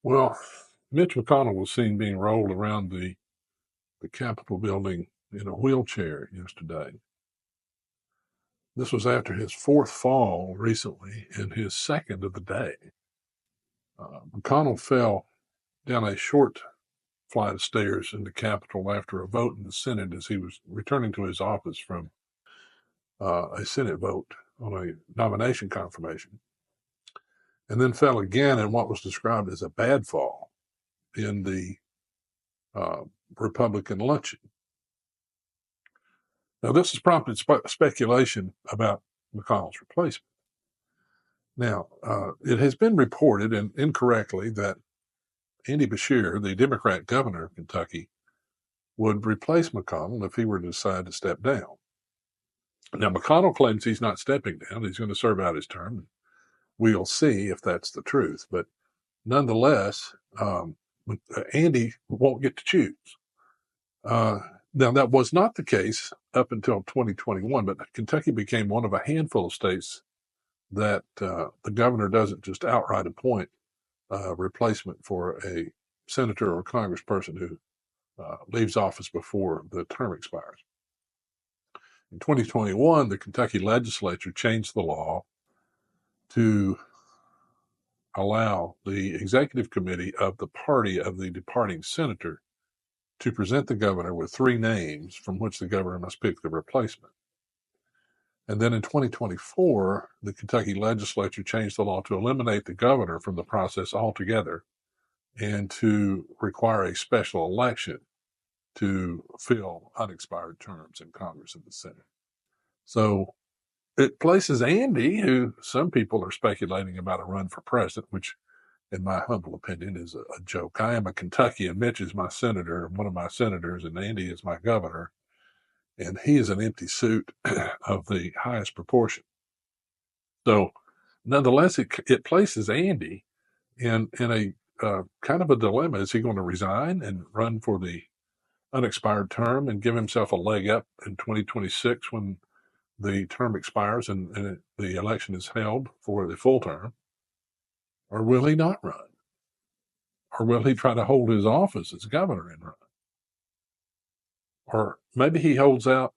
Well, Mitch McConnell was seen being rolled around the Capitol building in a wheelchair yesterday. This was after his fourth fall recently and his second of the day. McConnell fell down a short flight of stairs in the Capitol after a vote in the Senate as he was returning to his office from a Senate vote on a nomination confirmation, and then fell again in what was described as a bad fall in the uh, Republican luncheon. Now, this has prompted speculation about McConnell's replacement. Now, it has been reported, and incorrectly, that Andy Beshear, the Democrat governor of Kentucky, would replace McConnell if he were to decide to step down. Now, McConnell claims he's not stepping down. He's going to serve out his term. We'll see if that's the truth. But nonetheless, Andy won't get to choose. Now, that was not the case up until 2021, but Kentucky became one of a handful of states that the governor doesn't just outright appoint a replacement for a senator or congressperson who leaves office before the term expires. In 2021, the Kentucky legislature changed the law to allow the executive committee of the party of the departing senator to present the governor with three names from which the governor must pick the replacement. And then in 2024, the Kentucky legislature changed the law to eliminate the governor from the process altogether and to require a special election to fill unexpired terms in Congress and the Senate. So it places Andy, who some people are speculating about a run for president, which in my humble opinion is a joke. I am a Kentuckian. Mitch is my senator, one of my senators, and Andy is my governor. And he is an empty suit of the highest proportion. So nonetheless, it places Andy in a kind of a dilemma. Is he going to resign and run for the unexpired term and give himself a leg up in 2026 when the term expires and the election is held for the full term? Or will he not run? Or will he try to hold his office as governor and run? Or maybe he holds out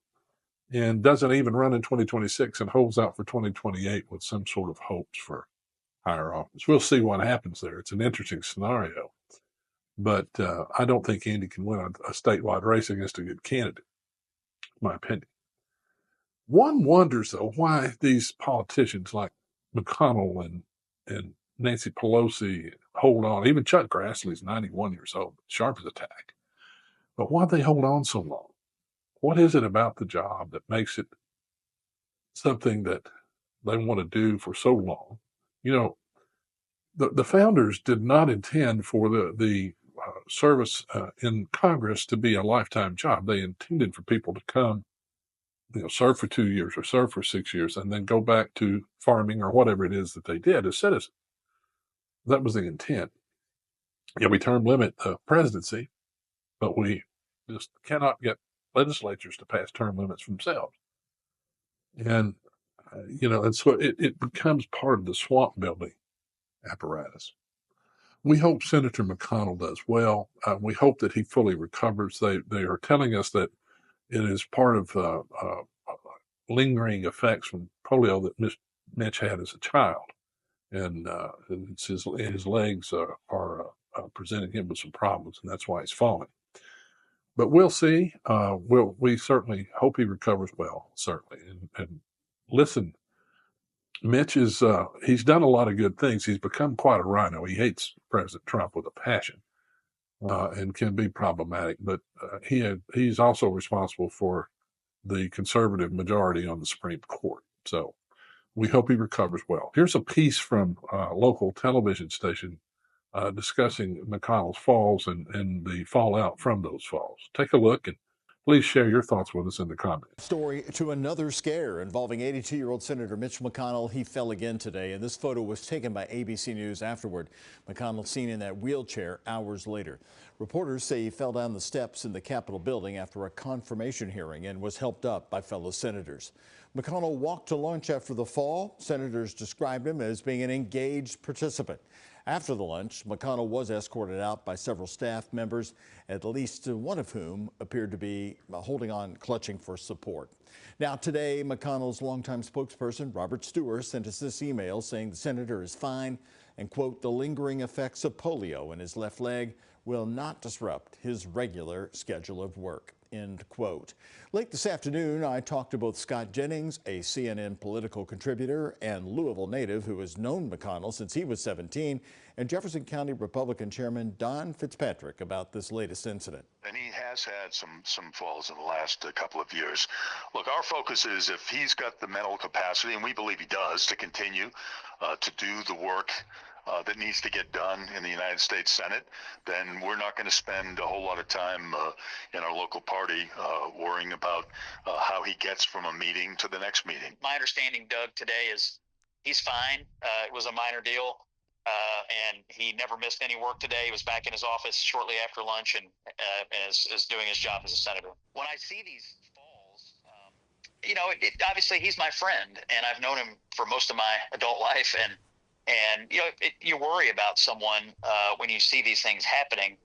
and doesn't even run in 2026 and holds out for 2028 with some sort of hopes for higher office. We'll see what happens there. It's an interesting scenario. But I don't think Andy can win a statewide race against a good candidate, in my opinion. One wonders, though, why these politicians like McConnell and Nancy Pelosi hold on. Even Chuck Grassley's 91 years old, sharp as a tack. But why they hold on so long? What is it about the job that makes it something that they want to do for so long? You know, the founders did not intend for the service in Congress to be a lifetime job. They intended for people to come, serve for 2 years or serve for 6 years and then go back to farming or whatever it is that they did as citizens. That was the intent. Yeah, we term limit the presidency, but we just cannot get legislatures to pass term limits for themselves. And, and so it becomes part of the swamp building apparatus. We hope Senator McConnell does well. We hope that he fully recovers. They are telling us that it is part of lingering effects from polio that Mitch had as a child. And his legs are presenting him with some problems, and that's why he's falling. But we'll see. We certainly hope he recovers well, certainly. And listen, Mitch he's done a lot of good things. He's become quite a rhino. He hates President Trump with a passion and can be problematic. But he's also responsible for the conservative majority on the Supreme Court. So we hope he recovers well. Here's a piece from a local television station discussing McConnell's falls and the fallout from those falls. Take a look and please share your thoughts with us in the comments. Story to another scare involving 82-year-old Senator Mitch McConnell. He fell again today, and this photo was taken by ABC News afterward. McConnell seen in that wheelchair hours later. Reporters say he fell down the steps in the Capitol building after a confirmation hearing and was helped up by fellow senators. McConnell walked to lunch after the fall. Senators described him as being an engaged participant. After the lunch, McConnell was escorted out by several staff members, at least one of whom appeared to be holding on, clutching for support. Now today, McConnell's longtime spokesperson, Robert Stewart, sent us this email saying the senator is fine and, quote, the lingering effects of polio in his left leg will not disrupt his regular schedule of work, end quote. Late this afternoon, I talked to both Scott Jennings, a CNN political contributor and Louisville native who has known McConnell since he was 17, and Jefferson County Republican Chairman Don Fitzpatrick about this latest incident. And he has had some falls in the last couple of years. Look, our focus is if he's got the mental capacity, and we believe he does, to continue to do the work that needs to get done in the United States Senate, then we're not going to spend a whole lot of time in our local party worrying about how he gets from a meeting to the next meeting. My understanding, Doug, today is he's fine. It was a minor deal, and he never missed any work today. He was back in his office shortly after lunch and is doing his job as a senator. When I see these falls, obviously he's my friend, and I've known him for most of my adult life, and you worry about someone when you see these things happening.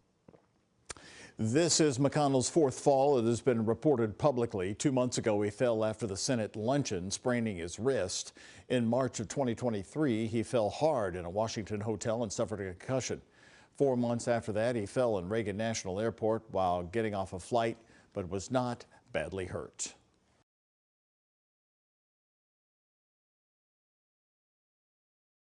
This is McConnell's fourth fall. It has been reported publicly. 2 months ago, he fell after the Senate luncheon, spraining his wrist. In March of 2023, he fell hard in a Washington hotel and suffered a concussion. 4 months after that, he fell in Reagan National Airport while getting off a flight, but was not badly hurt.